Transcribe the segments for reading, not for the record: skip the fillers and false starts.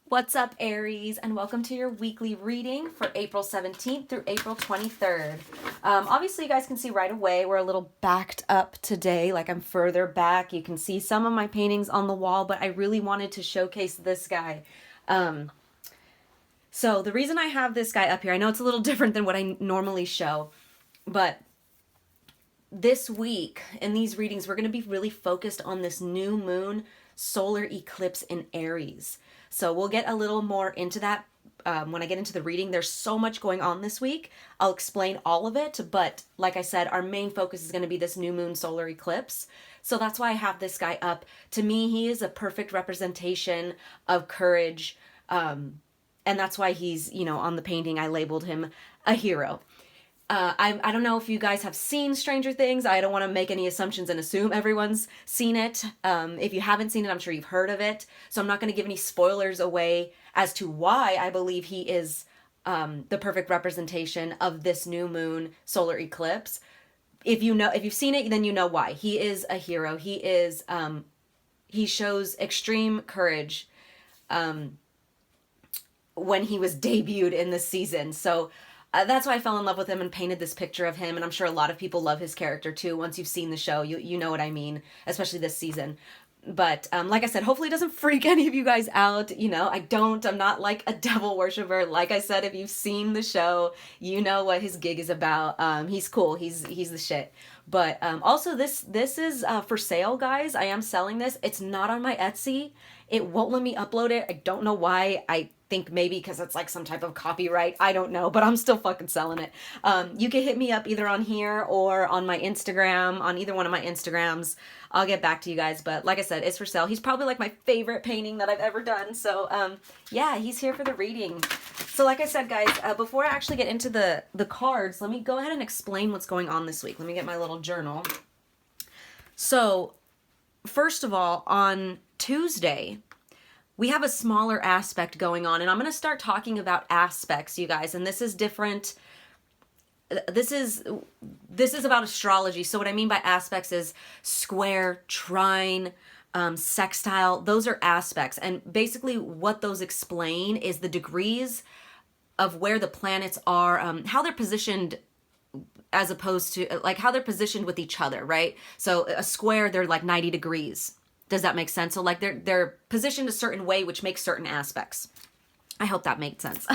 What's up, Aries, and welcome to your weekly reading for April 17th through April 23rd. Obviously, you guys can see right away we're a little backed up today, like I'm further back. You can see some of my paintings on the wall, but I really wanted to showcase this guy. So the reason I have this guy up here, I know it's a little different than what I normally show, but this week in these readings, we're going to be really focused on this new moon solar eclipse in Aries. So we'll get a little more into that when I get into the reading. There's so much going on this week. I'll explain all of it, but like I said, our main focus is going to be this new moon solar eclipse. So that's why I have this guy up. To me, he is a perfect representation of courage. And that's why he's, on the painting, I labeled him a hero. I don't know if you guys have seen Stranger Things. I don't want to make any assumptions and assume everyone's seen it. If you haven't seen it, I'm sure you've heard of it. So I'm not going to give any spoilers away as to why I believe he is the perfect representation of this new moon solar eclipse. If you've seen it, then you know why. He is a hero. He shows extreme courage when he was debuted in this season. So that's why I fell in love with him and painted this picture of him. And I'm sure a lot of people love his character too. Once you've seen the show, you know what I mean, especially this season. But like I said, hopefully it doesn't freak any of you guys out. I'm not like a devil worshiper. Like I said, if you've seen the show, you know what his gig is about. He's cool. He's the shit. But also this is for sale, guys. I am selling this. It's not on my Etsy. It won't let me upload it. I don't know why. I think maybe because it's like some type of copyright. I don't know, but I'm still fucking selling it. You can hit me up either on here or on my Instagram, on either one of my Instagrams. I'll get back to you guys. But like I said, it's for sale. He's probably like my favorite painting that I've ever done. So yeah, he's here for the reading. So like I said, guys, before I actually get into the cards, let me go ahead and explain what's going on this week. Let me get my little journal. So first of all, on Tuesday, we have a smaller aspect going on, and I'm going to start talking about aspects, you guys, and this is different. This is about astrology. So what I mean by aspects is square, trine, sextile. Those are aspects, and basically what those explain is the degrees of where the planets are, how they're positioned as opposed to like how they're positioned with each other, right? So a square, they're like 90 degrees. Does that make sense? So like they're positioned a certain way, which makes certain aspects. I hope that made sense.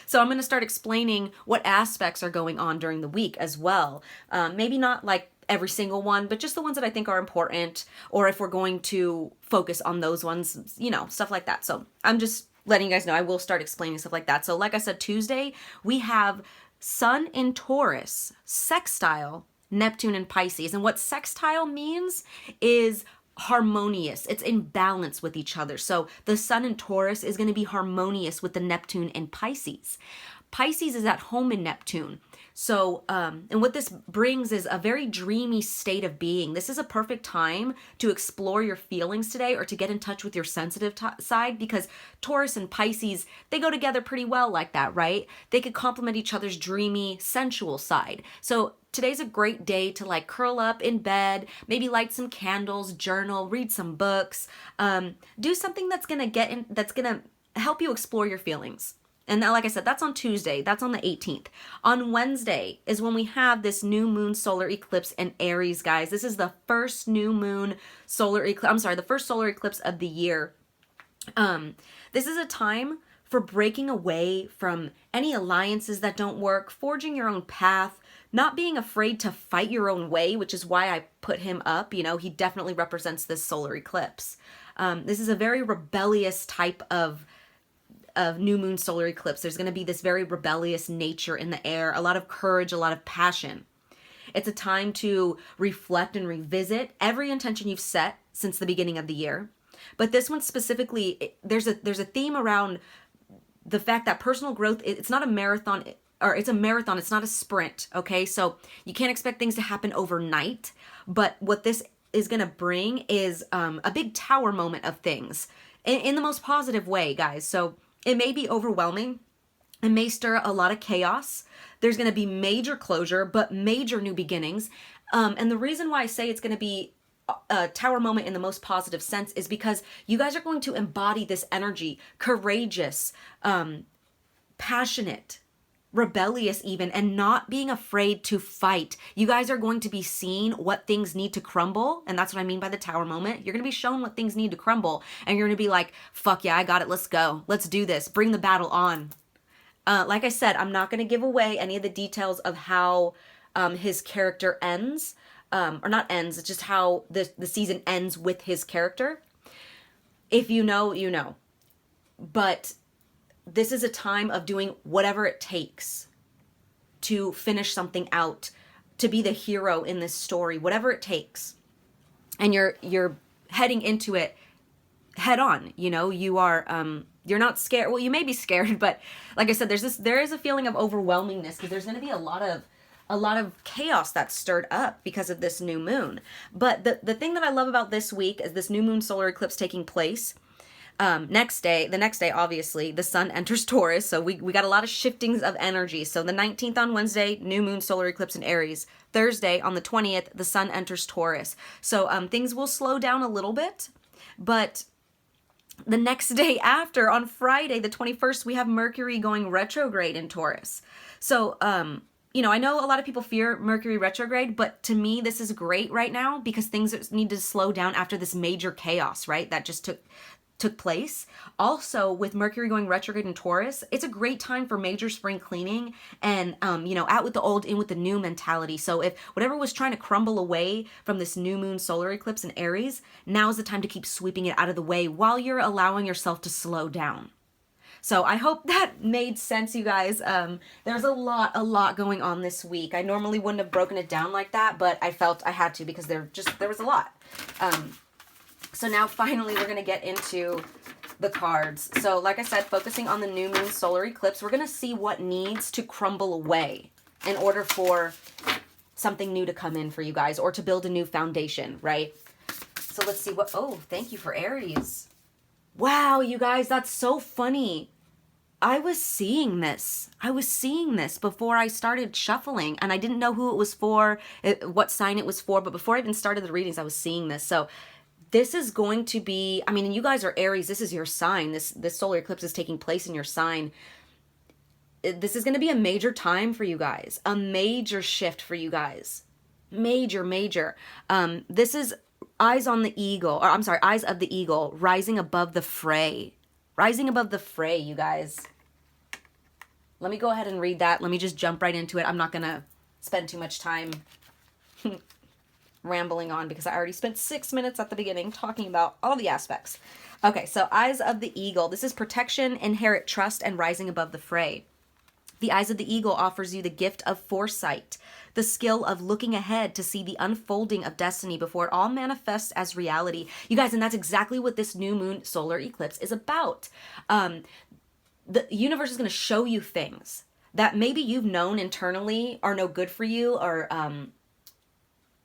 So I'm going to start explaining what aspects are going on during the week as well. Maybe not like every single one, but just the ones that I think are important, or if we're going to focus on those ones, stuff like that. So I'm just letting you guys know I will start explaining stuff like that. So like I said, Tuesday, we have Sun in Taurus, sextile, Neptune in Pisces. And what sextile means is harmonious. It's in balance with each other. So the Sun in Taurus is going to be harmonious with the Neptune in Pisces. Pisces is at home in Neptune. So, and what this brings is a very dreamy state of being. This is a perfect time to explore your feelings today or to get in touch with your sensitive side, because Taurus and Pisces, they go together pretty well like that, right? They could complement each other's dreamy, sensual side. So today's a great day to like curl up in bed, maybe light some candles, journal, read some books, do something that's going to help you explore your feelings. And like I said, that's on Tuesday. That's on the 18th. On Wednesday is when we have this new moon solar eclipse in Aries, guys. This is the first new moon solar eclipse. I'm sorry, the first solar eclipse of the year. This is a time for breaking away from any alliances that don't work, forging your own path, not being afraid to fight your own way, which is why I put him up. He definitely represents this solar eclipse. This is a very rebellious type of new moon solar eclipse. There's going to be this very rebellious nature in the air, a lot of courage, a lot of passion. It's a time to reflect and revisit every intention you've set since the beginning of the year. But this one specifically, there's a theme around the fact that personal growth, it's not a marathon, or it's a marathon, it's not a sprint, okay? So you can't expect things to happen overnight, but what this is going to bring is a big tower moment of things in the most positive way, guys. So it may be overwhelming. It may stir a lot of chaos. There's going to be major closure, but major new beginnings. And the reason why I say it's going to be tower moment in the most positive sense is because you guys are going to embody this energy, courageous, passionate, rebellious even, and not being afraid to fight. You guys are going to be seeing what things need to crumble, and that's what I mean by the tower moment. You're going to be shown what things need to crumble, and you're going to be like, fuck yeah, I got it, let's go. Let's do this. Bring the battle on. Like I said, I'm not going to give away any of the details of how his character ends, or not ends, it's just how the season ends with his character. If you know, you know. But this is a time of doing whatever it takes to finish something out, to be the hero in this story, whatever it takes. And you're heading into it head on. You know, you are you're not scared. Well, you may be scared, but like I said, there is a feeling of overwhelmingness because there's going to be a lot of chaos that's stirred up because of this new moon. But the thing that I love about this week is this new moon solar eclipse taking place. The next day, obviously, the sun enters Taurus. So we got a lot of shiftings of energy. So the 19th on Wednesday, new moon solar eclipse in Aries. Thursday on the 20th, the sun enters Taurus. So things will slow down a little bit, but the next day after, on Friday, the 21st, we have Mercury going retrograde in Taurus. So, you know, I know a lot of people fear Mercury retrograde, but to me, this is great right now because things need to slow down after this major chaos, right? That just took place. Also, with Mercury going retrograde in Taurus, it's a great time for major spring cleaning and, you know, out with the old, in with the new mentality. So if whatever was trying to crumble away from this new moon solar eclipse in Aries, now is the time to keep sweeping it out of the way while you're allowing yourself to slow down. So I hope that made sense, you guys. There's a lot going on this week. I normally wouldn't have broken it down like that, but I felt I had to because there was a lot. So now finally we're going to get into the cards. So like I said, focusing on the new moon solar eclipse, we're going to see what needs to crumble away in order for something new to come in for you guys or to build a new foundation, right? So let's see what, oh, thank you for Aries. Wow, you guys, that's so funny. I was seeing this before I started shuffling, and I didn't know who it was for, what sign it was for, but before I even started the readings, I was seeing this. So this is going to be, I mean, and you guys are Aries, this is your sign. This solar eclipse is taking place in your sign. This is going to be a major time for you guys, a major shift for you guys. Major. This is eyes on the eagle, or I'm sorry, eyes of the eagle, rising above the fray. Rising above the fray, you guys. Let me go ahead and read that. Let me just jump right into it. I'm not going to spend too much time rambling on because I already spent 6 minutes at the beginning talking about all the aspects. Okay, so eyes of the eagle. This is protection, inherit trust, and rising above the fray. The eyes of the eagle offers you the gift of foresight, the skill of looking ahead to see the unfolding of destiny before it all manifests as reality. You guys, and that's exactly what this new moon solar eclipse is about. The universe is going to show you things that maybe you've known internally are no good for you, or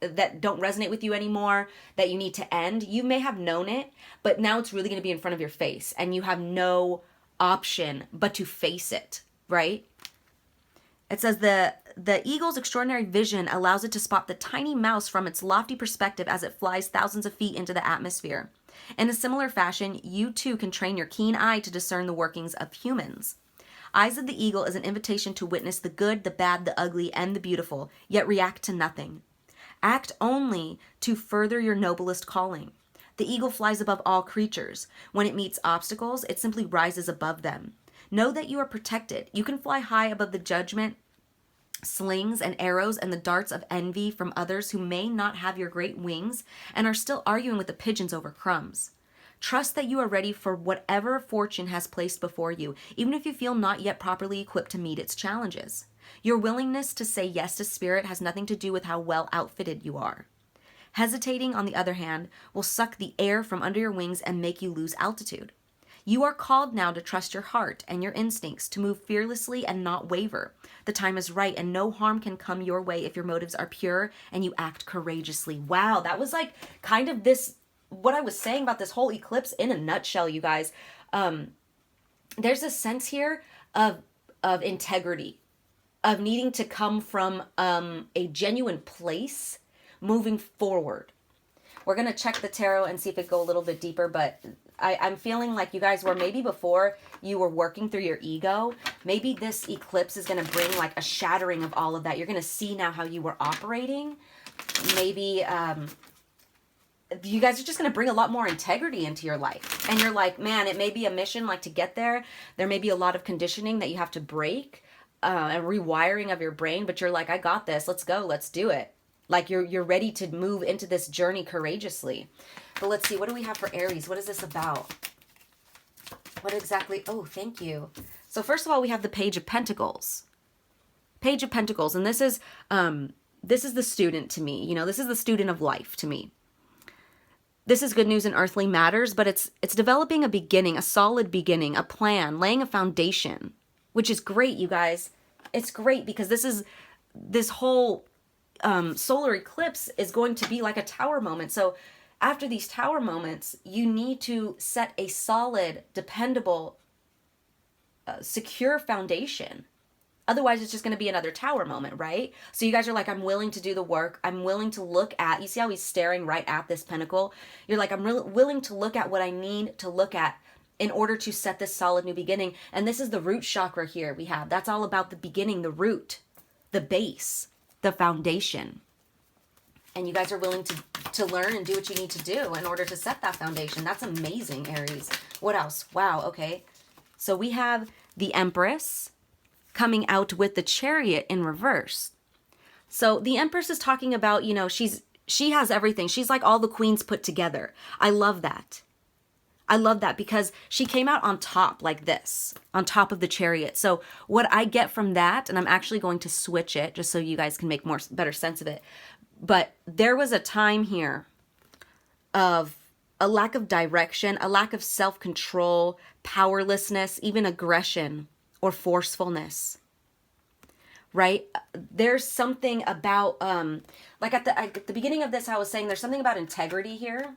that don't resonate with you anymore, that you need to end. You may have known it, but now it's really going to be in front of your face and you have no option but to face it, right? It says the eagle's extraordinary vision allows it to spot the tiny mouse from its lofty perspective as it flies thousands of feet into the atmosphere. In a similar fashion, you too can train your keen eye to discern the workings of humans. Eyes of the eagle is an invitation to witness the good, the bad, the ugly, and the beautiful, yet react to nothing. Act only to further your noblest calling. The eagle flies above all creatures. When it meets obstacles, it simply rises above them. Know that you are protected. You can fly high above the judgment, slings and arrows, and the darts of envy from others who may not have your great wings and are still arguing with the pigeons over crumbs. Trust that you are ready for whatever fortune has placed before you, even if you feel not yet properly equipped to meet its challenges. Your willingness to say yes to spirit has nothing to do with how well outfitted you are. Hesitating, on the other hand, will suck the air from under your wings and make you lose altitude. You are called now to trust your heart and your instincts, to move fearlessly and not waver. The time is right and no harm can come your way if your motives are pure and you act courageously. Wow, that was like kind of this, what I was saying about this whole eclipse in a nutshell, you guys. There's a sense here of integrity, of needing to come from a genuine place moving forward. We're going to check the tarot and see if it go a little bit deeper, but I'm feeling like you guys were, maybe before you were working through your ego, maybe this eclipse is going to bring like a shattering of all of that. You're going to see now how you were operating. Maybe you guys are just going to bring a lot more integrity into your life. And you're like, man, it may be a mission like to get there. There may be a lot of conditioning that you have to break, a rewiring of your brain, but you're like, I got this. Let's go. Let's do it. Like you're ready to move into this journey courageously. But let's see, what do we have for Aries? What is this about? What exactly? Oh, thank you. So first of all, we have the Page of Pentacles. Page of Pentacles. And this is the student to me. You know, this is the student of life to me. This is good news in earthly matters, but it's developing a beginning, a solid beginning, a plan, laying a foundation, which is great, you guys. It's great because this whole solar eclipse is going to be like a tower moment. So after these tower moments, you need to set a solid, dependable, secure foundation. Otherwise, it's just going to be another tower moment, right? So you guys are like, I'm willing to do the work. I'm willing to look at, you see how he's staring right at this pentacle? You're like, I'm willing to look at what I need to look at in order to set this solid new beginning. And this is the root chakra here we have. That's all about the beginning, the root, the base, the foundation. And you guys are willing to learn and do what you need to do in order to set that foundation. That's amazing, Aries. What else? Wow, okay. So we have the Empress coming out with the Chariot in reverse. So the Empress is talking about, you know, she has everything. She's like all the queens put together. I love that. I love that because she came out on top like this, on top of the Chariot. So what I get from that, and I'm actually going to switch it just so you guys can make better sense of it. But there was a time here of a lack of direction, a lack of self-control, powerlessness, even aggression or forcefulness, right? There's something about, like at the beginning of this, I was saying there's something about integrity here,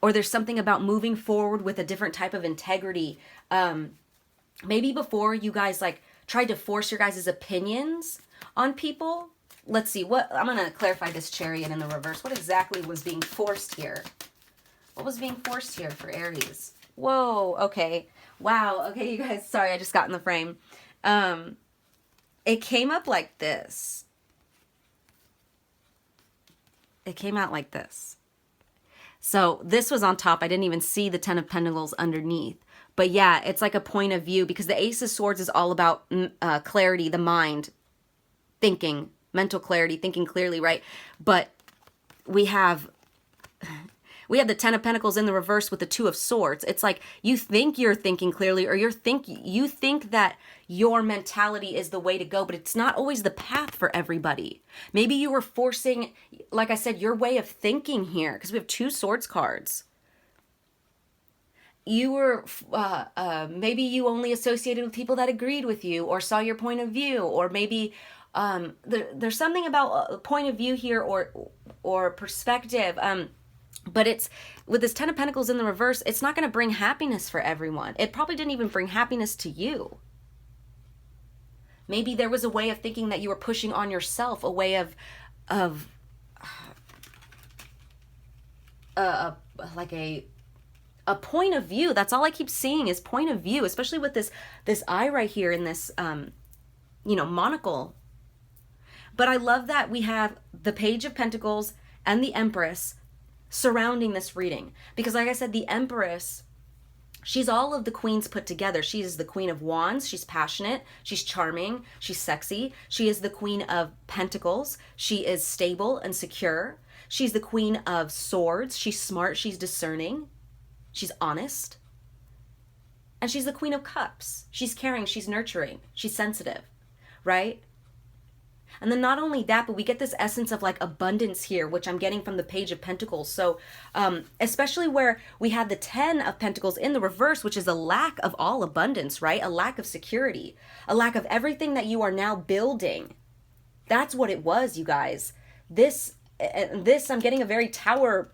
or there's something about moving forward with a different type of integrity. Maybe before you guys like tried to force your guys' opinions on people. Let's see, I'm going to clarify this Chariot in the reverse. What exactly was being forced here? What was being forced here for Aries? Whoa, okay. Wow, okay, you guys, sorry, I just got in the frame. It came up like this. It came out like this. So this was on top. I didn't even see the Ten of Pentacles underneath. But yeah, it's like a point of view because the Ace of Swords is all about clarity, the mind, thinking, mental clarity, thinking clearly, right? But we have the Ten of Pentacles in the reverse with the Two of Swords. It's like you think you're thinking clearly, or you think that your mentality is the way to go, but it's not always the path for everybody. Maybe you were forcing, like I said, your way of thinking here, because we have two Swords cards. You were, maybe you only associated with people that agreed with you or saw your point of view, or maybe there's something about a point of view here or perspective. But it's with this Ten of Pentacles in the reverse, it's not going to bring happiness for everyone. It probably didn't even bring happiness to you. Maybe there was a way of thinking that you were pushing on yourself, a way of like a point of view. That's all I keep seeing is point of view, especially with this eye right here in this monocle. But I love that we have the Page of Pentacles and the Empress surrounding this reading, because like I said, the Empress, she's all of the queens put together. She is the Queen of Wands. She's passionate. She's charming. She's sexy. She is the Queen of Pentacles. She is stable and secure. She's the Queen of Swords. She's smart. She's discerning. She's honest. And she's the Queen of Cups. She's caring. She's nurturing. She's sensitive, right? And then not only that, but we get this essence of like abundance here, which I'm getting from the Page of Pentacles. So especially where we had the Ten of Pentacles in the reverse, which is a lack of all abundance, right? A lack of security, a lack of everything that you are now building. That's what it was, you guys. This I'm getting a very tower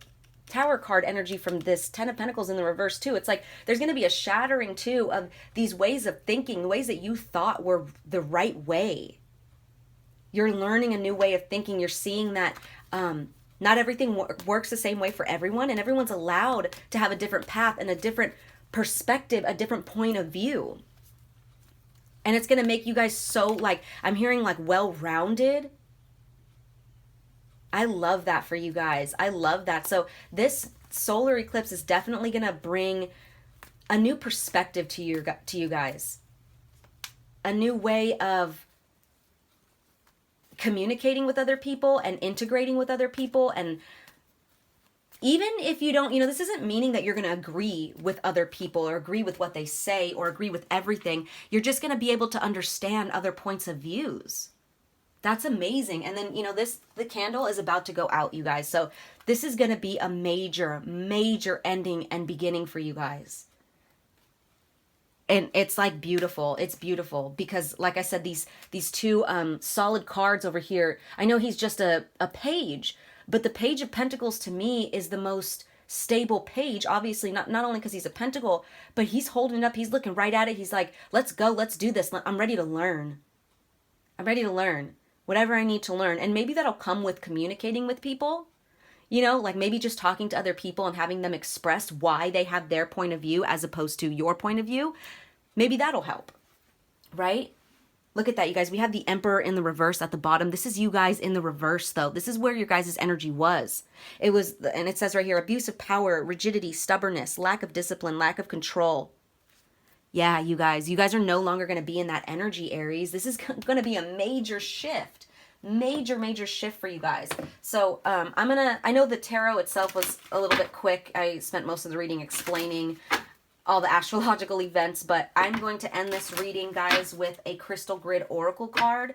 card energy from this Ten of Pentacles in the reverse too. It's like there's going to be a shattering too of these ways of thinking, the ways that you thought were the right way. You're learning a new way of thinking. You're seeing that Not everything works the same way for everyone, and everyone's allowed to have a different path and a different perspective, a different point of view. And it's going to make you guys so, like, I'm hearing like well-rounded. I love that for you guys. I love that. So this solar eclipse is definitely going to bring a new perspective to you guys. A new way of communicating with other people and integrating with other people. And even if you don't, this isn't meaning that you're going to agree with other people or agree with what they say or agree with everything. You're just going to be able to understand other points of views. That's amazing. And then, the candle is about to go out, you guys. So this is going to be a major, major ending and beginning for you guys. And it's like beautiful. It's beautiful because, like I said, these two solid cards over here, I know he's just a page, but the Page of Pentacles to me is the most stable page. Obviously, not only because he's a pentacle, but he's holding it up. He's looking right at it. He's like, let's go. Let's do this. I'm ready to learn. I'm ready to learn whatever I need to learn. And maybe that'll come with communicating with people. Like maybe just talking to other people and having them express why they have their point of view as opposed to your point of view. Maybe that'll help, right? Look at that, you guys. We have the Emperor in the reverse at the bottom. This is you guys in the reverse, though. This is where your guys' energy was. It was, and it says right here, abuse of power, rigidity, stubbornness, lack of discipline, lack of control. Yeah, you guys are no longer going to be in that energy, Aries. This is going to be a major shift. Major shift for you guys. So I know the tarot itself was a little bit quick. I spent most of the reading explaining all the astrological events, but I'm going to end this reading, guys, with a crystal grid oracle card.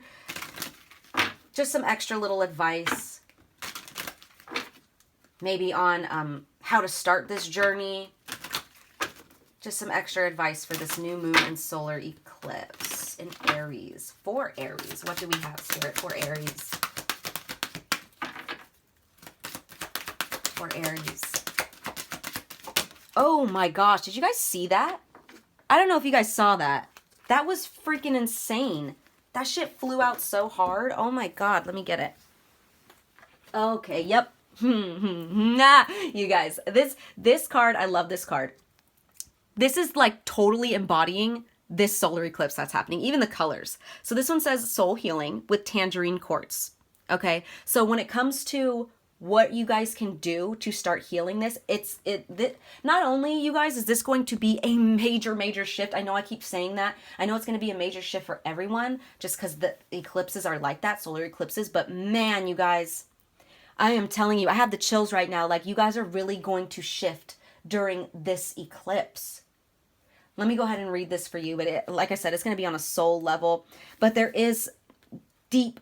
Just some extra little advice, maybe on how to start this journey. Just some extra advice for this new moon and solar eclipse in Aries. For Aries. What do we have, Spirit, for Aries? For Aries. Oh my gosh, did you guys see that? I don't know if you guys saw that. That was freaking insane. That shit flew out so hard. Oh my god, let me get it. Okay, yep. Nah, you guys, this card, I love this card. This is like totally embodying this solar eclipse that's happening, even the colors. So this one says soul healing with tangerine quartz. Okay, so when it comes to what you guys can do to start healing this, not only, you guys, is this going to be a major shift. I know I keep saying that. I know it's going to be a major shift for everyone just because the eclipses are like that, solar eclipses. But man, you guys, I am telling you, I have the chills right now. Like, you guys are really going to shift during this eclipse. Let me go ahead and read this for you. But like I said, it's going to be on a soul level. But there is deep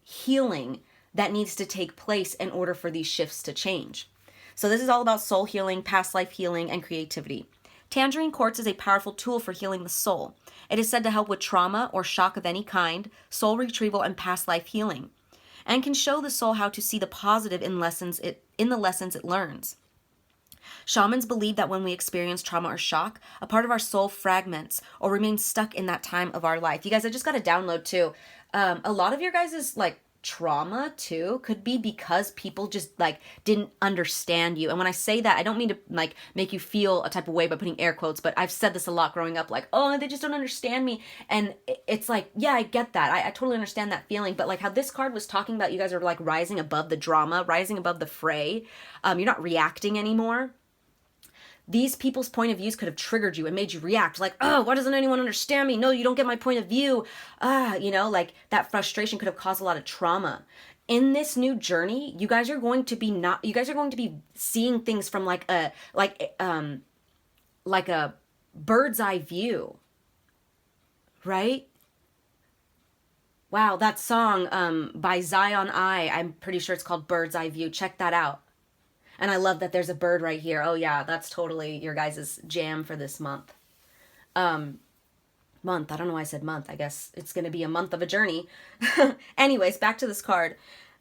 healing that needs to take place in order for these shifts to change. So this is all about soul healing, past life healing, and creativity. Tangerine quartz is a powerful tool for healing the soul. It is said to help with trauma or shock of any kind, soul retrieval, and past life healing, and can show the soul how to see the positive in the lessons it learns. Shamans believe that when we experience trauma or shock, a part of our soul fragments or remains stuck in that time of our life. You guys, I just got a download too. A lot of your guys' like trauma too could be because people just like didn't understand you. And when I say that, I don't mean to like make you feel a type of way by putting air quotes, but I've said this a lot growing up, like, oh, they just don't understand me. And it's like, yeah, I get that. I totally understand that feeling. But like how this card was talking about, you guys are like rising above the drama, rising above the fray. You're not reacting anymore. These people's point of views could have triggered you and made you react like, oh, why doesn't anyone understand me? No, you don't get my point of view. Like that frustration could have caused a lot of trauma. In this new journey, you guys are going to be seeing things from like a bird's eye view. Right? Wow, that song by Zion I, I'm pretty sure it's called Bird's Eye View. Check that out. And I love that there's a bird right here. Oh yeah, that's totally your guys' jam for this month. Month, I don't know why I said month. I guess it's going to be a month of a journey. Anyways, back to this card.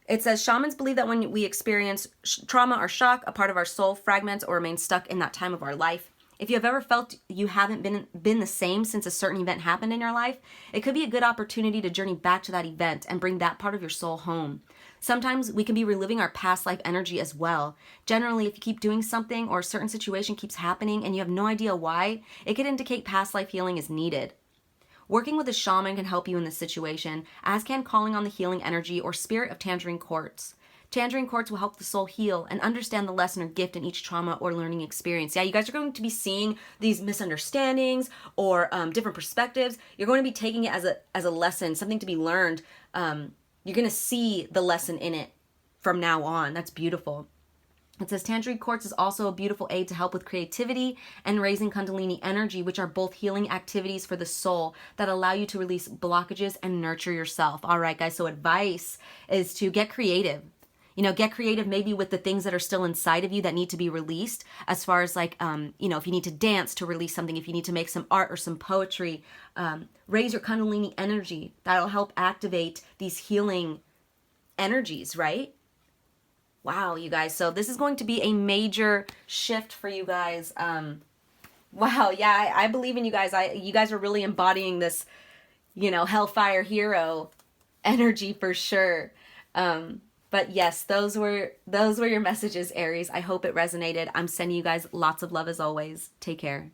It says, shamans believe that when we experience trauma or shock, a part of our soul fragments or remains stuck in that time of our life. If you have ever felt you haven't been the same since a certain event happened in your life, it could be a good opportunity to journey back to that event and bring that part of your soul home. Sometimes we can be reliving our past life energy as well. Generally, if you keep doing something or a certain situation keeps happening and you have no idea why, it could indicate past life healing is needed. Working with a shaman can help you in this situation, as can calling on the healing energy or spirit of tangerine quartz. Tangerine quartz will help the soul heal and understand the lesson or gift in each trauma or learning experience. Yeah, you guys are going to be seeing these misunderstandings or different perspectives. You're going to be taking it as a lesson, something to be learned. You're going to see the lesson in it from now on. That's beautiful. It says tangerine quartz is also a beautiful aid to help with creativity and raising kundalini energy, which are both healing activities for the soul that allow you to release blockages and nurture yourself. All right, guys, so advice is to get creative. Get creative maybe with the things that are still inside of you that need to be released, as far as like, if you need to dance to release something, if you need to make some art or some poetry, raise your kundalini energy. That'll help activate these healing energies, right? Wow, you guys. So this is going to be a major shift for you guys. Wow, yeah, I believe in you guys. You guys are really embodying this, hellfire hero energy for sure. But yes, those were your messages, Aries. I hope it resonated. I'm sending you guys lots of love as always. Take care.